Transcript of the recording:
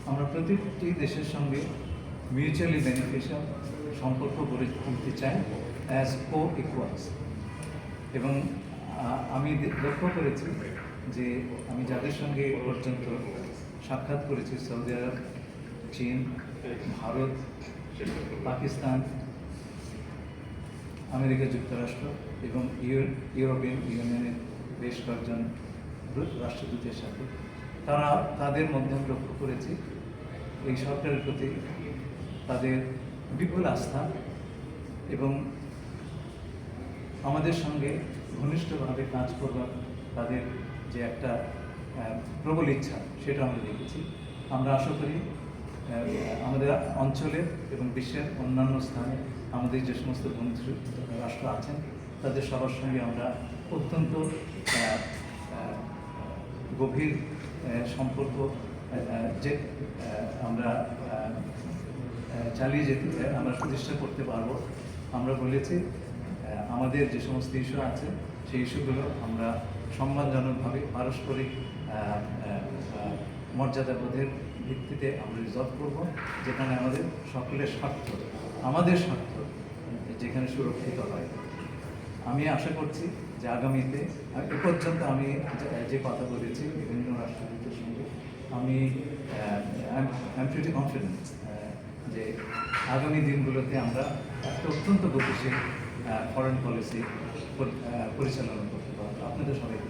আমরা প্রতিটি দেশের সঙ্গে মিউচুয়ালি বেনিফিশিয়াল সম্পর্ক গড়ে তুলতে চাই অ্যাজ কো ইকুয়ালস। এবং আমি লক্ষ্য করেছি যে আমি যাদের সঙ্গে এ পর্যন্ত সাক্ষাৎ করেছি, সৌদি আরব, চীন, ভারত, পাকিস্তান, আমেরিকা যুক্তরাষ্ট্র এবং ইউরোপিয়ান ইউনিয়নের বেশ কয়েকজন রাষ্ট্রদূতের সাথে তাদের মধ্যে আমি লক্ষ্য করেছি এই সরকারের প্রতি তাদের বিপুল আস্থা এবং আমাদের সঙ্গে ঘনিষ্ঠভাবে কাজ করবার তাদের যে একটা প্রবল ইচ্ছা, সেটা আমরা দেখেছি। আমরা আশা করি আমাদের অঞ্চলের এবং বিশ্বের অন্যান্য স্থানে আমাদের যে সমস্ত বন্ধু রাষ্ট্র আছেন তাদের সবার সঙ্গে আমরা অত্যন্ত গভীর সম্পর্ক যে আমরা চালিয়ে যেতে আমরা প্রতিষ্ঠা করতে পারব। আমরা বলেছি আমাদের যে সমস্ত ইস্যু আছে সেই ইস্যুগুলো আমরা সম্মানজনকভাবে পারস্পরিক মর্যাদাবোধের ভিত্তিতে আমরা রিজলভ করব, যেখানে আমাদের সকলের স্বার্থ, আমাদের স্বার্থ যেখানে সুরক্ষিত হয়। আমি আশা করছি যে আগামীতে এ পর্যন্ত আমি যে কথা বলেছি বিভিন্ন রাষ্ট্রদূতের সঙ্গে, আমি প্রিটি কনফিডেন্ট যে আগামী দিনগুলোতে আমরা একটা অত্যন্ত গতিশীল ফরেন পলিসি পরিচালনা করতে পারবো। আপনাদের সবাইকে